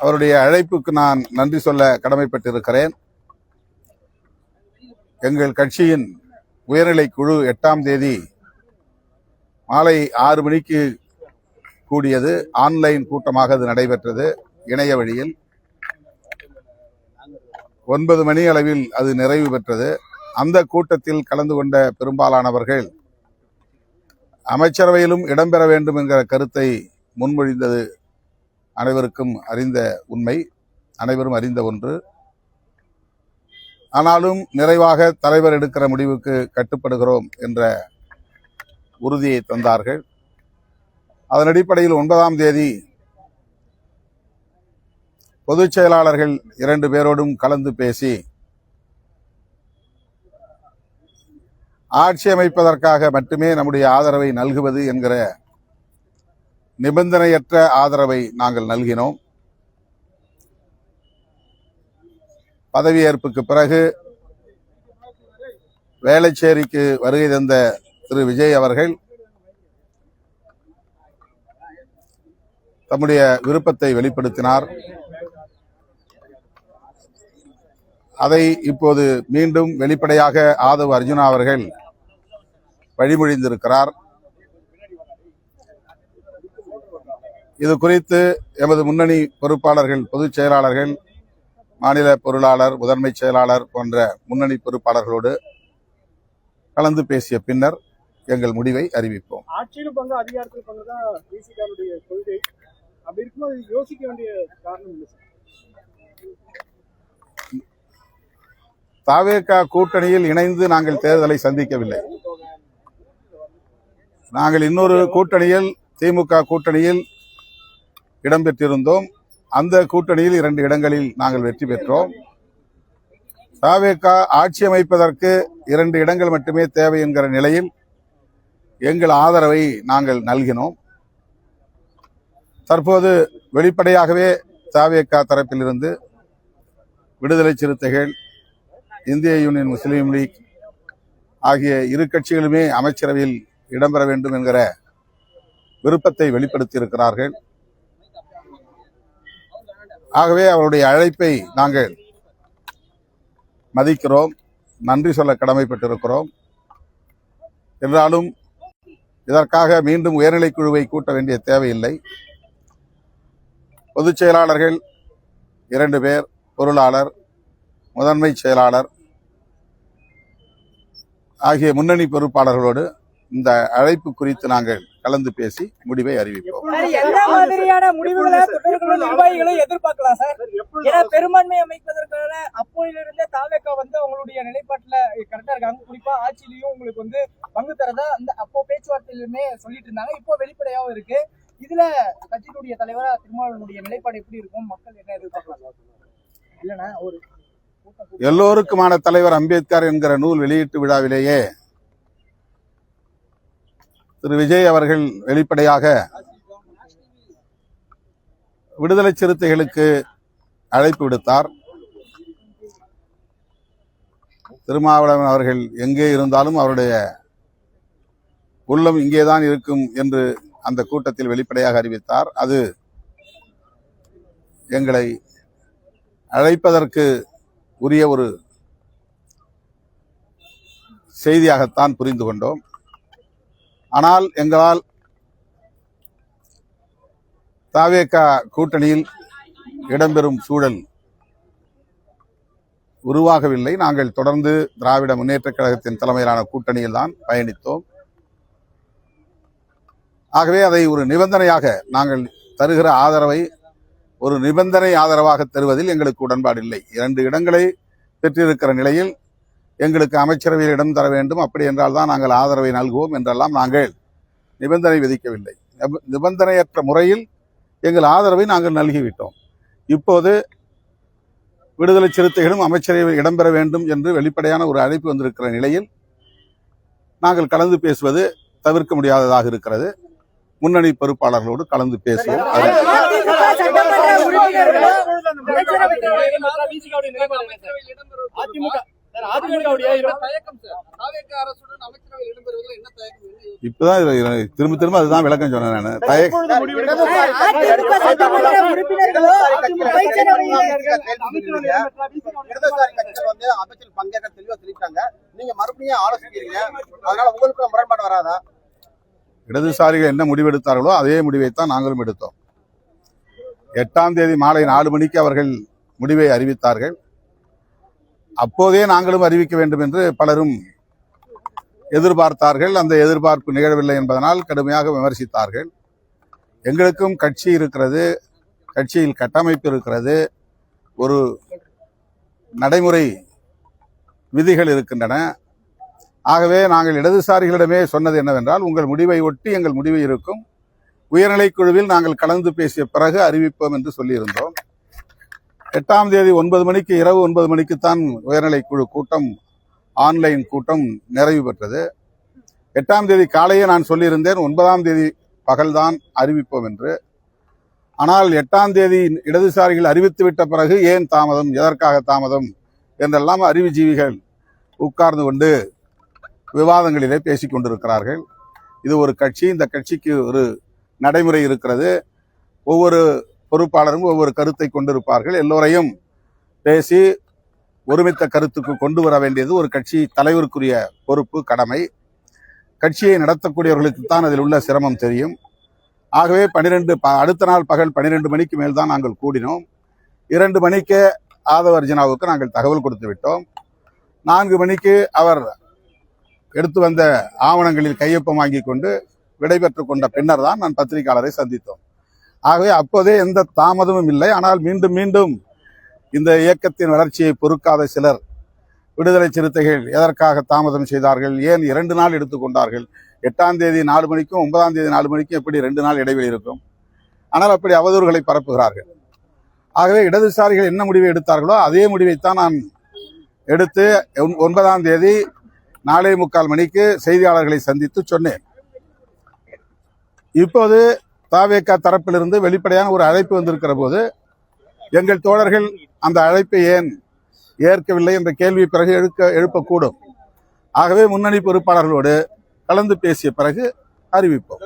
அவருடைய அழைப்புக்கு நான் நன்றி சொல்ல கடமைப்பட்டிருக்கிறேன். எங்கள் கட்சியின் உயர்நிலை குழு 8ஆம் தேதி மாலை 6 மணிக்கு கூடியது. ஆன்லைன் கூட்டமாக அது நடைபெற்றது. இணைய வழியில் 9 மணி அளவில் அது நிறைவு பெற்றது. அந்த கூட்டத்தில் கலந்து கொண்ட பெரும்பாலானவர்கள் அமைச்சரவையிலும் இடம்பெற வேண்டும் என்கிற கருத்தை முன்மொழிந்தது அனைவருக்கும் அறிந்த உண்மை, அனைவரும் அறிந்த ஒன்று. ஆனாலும் நிறைவாக தலைவர் எடுக்கிற முடிவுக்கு கட்டுப்படுகிறோம் என்ற உறுதியை தந்தார்கள். அதன் அடிப்படையில் 9ஆம் தேதி பொதுச் செயலாளர்கள் 2 பேரோடும் கலந்து பேசி ஆட்சி அமைப்பதற்காக மட்டுமே நம்முடைய ஆதரவை நல்குவது என்கிற நிபந்தனையற்ற ஆதரவை நாங்கள் நல்கினோம். பதவியேற்புக்கு பிறகு வேளச்சேரிக்கு வருகை தந்த திரு விஜய் அவர்கள் தம்முடைய விருப்பத்தை வெளிப்படுத்தினார். அதை இப்போது மீண்டும் வெளிப்படையாக ஆதவ் அர்ஜுனா அவர்கள் வழிமொழிந்திருக்கிறார். இது குறித்து எமது முன்னணி பொறுப்பாளர்கள், பொதுச் செயலாளர்கள், மாநில பொருளாளர், முதன்மை செயலாளர் போன்ற முன்னணி பொறுப்பாளர்களோடு கலந்து பேசிய பின்னர் எங்கள் முடிவை அறிவிப்போம். ஆட்சியிலும் பங்கு, அதிகாரத்தில் பங்கு தான் விசிகாவுடைய கொள்கை. அப்படி இருக்கும்போது யோசிக்க வேண்டிய காரணம் இல்லை சார். தாவேகா கூட்டணியில் இணைந்து நாங்கள் தேர்தலை சந்திக்கவில்லை. நாங்கள் இன்னொரு கூட்டணியில், திமுக கூட்டணியில் இடம்பெற்றிருந்தோம். அந்த கூட்டணியில் 2 இடங்களில் நாங்கள் வெற்றி பெற்றோம். தாவேகா ஆட்சி அமைப்பதற்கு 2 இடங்கள் மட்டுமே தேவை என்கிற நிலையில் எங்கள் ஆதரவை நாங்கள் நல்கினோம். தற்போது வெளிப்படையாகவே தாவேகா தரப்பிலிருந்து விடுதலை சிறுத்தைகள், இந்திய யூனியன் முஸ்லீம் லீக் ஆகிய இரு கட்சிகளுமே அமைச்சரவையில் இடம்பெற வேண்டும் என்கிற விருப்பத்தை வெளிப்படுத்தியிருக்கிறார்கள். ஆகவே அவருடைய அழைப்பை நாங்கள் மதிக்கிறோம், நன்றி சொல்ல கடமைப்பட்டிருக்கிறோம். என்றாலும் இதற்காக மீண்டும் உயர்நிலைக் குழுவை கூட்ட வேண்டிய தேவையில்லை. பொதுச் செயலாளர்கள் 2 பேர், பொருளாளர், முதன்மை செயலாளர் ஆகிய முன்னணி பொறுப்பாளர்களோடு இந்த அழைப்பு குறித்து நாங்கள் கலந்து பேசி முடிவை அறிவிப்போம். பெரும்பான்மை அமைப்பதற்கான அப்போதிலிருந்தே தாவேகா அவங்களுடைய நிலைப்பாட்டுல கரெக்டா இருக்காங்க. குறிப்பா ஆட்சியிலையும் உங்களுக்கு பங்கு தரதா அப்போ பேச்சுவார்த்தையிலுமே சொல்லிட்டு இருந்தாங்க. இப்போ வெளிப்படையாவும் இருக்கு. இதுல கட்சியினுடைய தலைவரா திருமாவளவனுடைய நிலைப்பாடு எப்படி இருக்கும், மக்கள் என்ன எதிர்பார்க்கலாம்? இல்லைன்னா ஒரு எல்லோருக்குமான தலைவர் அம்பேத்கர் என்கிற நூல் வெளியீட்டு விழாவிலேயே திரு விஜய் அவர்கள் வெளிப்படையாக விடுதலை சிறுத்தைகளுக்கு அழைப்பு விடுத்தார். திருமாவளவன் அவர்கள் எங்கே இருந்தாலும் அவருடைய உள்ளம் இங்கேதான் இருக்கும் என்று அந்த கூட்டத்தில் வெளிப்படையாக அறிவித்தார். அது எங்களை அழைப்பதற்கு உரிய ஒரு செய்தியாகத்தான் புரிந்து கொண்டோம். ஆனால் எங்களால் தாவேகா கூட்டணியில் இடம்பெறும் சூழல் உருவாகவில்லை. நாங்கள் தொடர்ந்து திராவிட முன்னேற்றக் கழகத்தின் தலைமையிலான கூட்டணியில் தான் பயணித்தோம். ஆகவே அதை ஒரு நிபந்தனையாக, நாங்கள் தருகிற ஆதரவை ஒரு நிபந்தனை ஆதரவாக தருவதில் எங்களுக்கு உடன்பாடு இல்லை. 2 இடங்களை பெற்றிருக்கிற நிலையில் எங்களுக்கு அமைச்சரவையில் இடம் தர வேண்டும், அப்படி என்றால் தான் நாங்கள் ஆதரவை நல்குவோம் என்றெல்லாம் நாங்கள் நிபந்தனை விதிக்கவில்லை. நிபந்தனையற்ற முறையில் எங்கள் ஆதரவை நாங்கள் நல்கிவிட்டோம். இப்போது விடுதலை சிறுத்தைகளும் அமைச்சரவையில் இடம்பெற வேண்டும் என்று வெளிப்படையான ஒரு அழைப்பு வந்திருக்கிற நிலையில் நாங்கள் கலந்து பேசுவது தவிர்க்க முடியாததாக இருக்கிறது. முன்னணி பொறுப்பாளர்களோடு கலந்து பேசுவோம். அதிமுக இப்பதான் திரும்ப திரும்ப அதுதான் விளக்கம் சொன்னேன் நான். எப்பொழுது முடிவெடுக்க அதிமுக சட்டமன்ற உறுப்பினர்களோ இடதுசாரி கட்சிகள் வந்து அமைச்சர் பங்கேற்க தெளிவா தெரிவித்தாங்க. நீங்க மறுபடியும் ஆலோசிக்கிறீங்க, அதனால உங்களுக்கு முரண்பாடு வராதா? இடதுசாரிகள் என்ன முடிவெடுத்தார்களோ அதே முடிவைத்தான் நாங்களும் எடுத்தோம். 8ஆம் தேதி மாலை 4 மணிக்கு அவர்கள் முடிவை அறிவித்தார்கள். அப்போதே நாங்களும் அறிவிக்க வேண்டும் என்று பலரும் எதிர்பார்த்தார்கள். அந்த எதிர்பார்ப்பு நிகழவில்லை என்பதனால் கடுமையாக விமர்சித்தார்கள். எங்களுக்கும் கட்சி இருக்கிறது, கட்சியில் கட்டமைப்பு இருக்கிறது, ஒரு நடைமுறை விதிகள் இருக்கின்றன. ஆகவே நாங்கள் இடதுசாரிகளிடமே சொன்னது என்னவென்றால், உங்கள் முடிவை ஒட்டி எங்கள் முடிவு இருக்கும், உயர்நிலைக் குழுவில் நாங்கள் கலந்து பேசிய பிறகு அறிவிப்போம் என்று சொல்லியிருந்தோம். 8ஆம் தேதி 9 மணிக்கு, இரவு 9 மணிக்குத்தான் உயர்நிலைக் குழு கூட்டம், ஆன்லைன் கூட்டம் நிறைவு பெற்றது. 8ஆம் தேதி காலையே நான் சொல்லியிருந்தேன் 9ஆம் தேதி பகல்தான் அறிவிப்போம் என்று. ஆனால் 8ஆம் தேதி இடதுசாரிகள் அறிவித்துவிட்ட பிறகு ஏன் தாமதம், எதற்காக தாமதம் என்றெல்லாம் அறிவுஜீவிகள் உட்கார்ந்து கொண்டு விவாதங்களிலே பேசிக் கொண்டிருக்கிறார்கள். இது ஒரு கட்சி, இந்த கட்சிக்கு ஒரு நடைமுறை இருக்கிறது. ஒவ்வொரு பொறுப்பாளரும் ஒவ்வொரு கருத்தை கொண்டிருப்பார்கள். எல்லோரையும் பேசி ஒருமித்த கருத்துக்கு கொண்டு வர வேண்டியது ஒரு கட்சி தலைவருக்குரிய பொறுப்பு, கடமை. கட்சியை நடத்தக்கூடியவர்களுக்குத்தான் அதில் உள்ள சிரமம் தெரியும். ஆகவே அடுத்த நாள் பகல் 12 மணிக்கு மேல் தான் நாங்கள் கூடினோம். 2 மணிக்கு ஆதவ அர்ஜுனாவுக்கு நாங்கள் தகவல் கொடுத்து விட்டோம். 4 மணிக்கு அவர் எடுத்து வந்த ஆவணங்களில் கையொப்பம் வாங்கி கொண்டு விடைபெற்றுக் கொண்ட பின்னர் தான் நான் பத்திரிகையாளரை சந்தித்தோம். ஆகவே அப்போதே எந்த தாமதமும் இல்லை. ஆனால் மீண்டும் மீண்டும் இந்த இயக்கத்தின் வளர்ச்சியை பொறுக்காத சிலர், விடுதலை சிறுத்தைகள் எதற்காக தாமதம் செய்தார்கள், ஏன் 2 நாள் எடுத்துக்கொண்டார்கள், 8ஆம் தேதி 4 மணிக்கும் 9ஆம் தேதி 4 மணிக்கும் எப்படி 2 நாள் இடைவெளி இருக்கும், ஆனால் அப்படி அவதூறுகளை பரப்புகிறார்கள். ஆகவே இடதுசாரிகள் என்ன முடிவை எடுத்தார்களோ அதே முடிவைத்தான் நான் எடுத்து 9ஆம் தேதி 4:45 மணிக்கு செய்தியாளர்களை சந்தித்து சொன்னேன். இப்போது தாவேகா தரப்பிலிருந்து வெளிப்படையான ஒரு அழைப்பு வந்திருக்கிற போது எங்கள் தோழர்கள் அந்த அழைப்பை ஏன் ஏற்கவில்லை என்ற கேள்வி பிறகு எழுப்பக்கூடும். ஆகவே முன்னணி பொறுப்பாளர்களோடு கலந்து பேசிய பிறகு அறிவிப்போம்.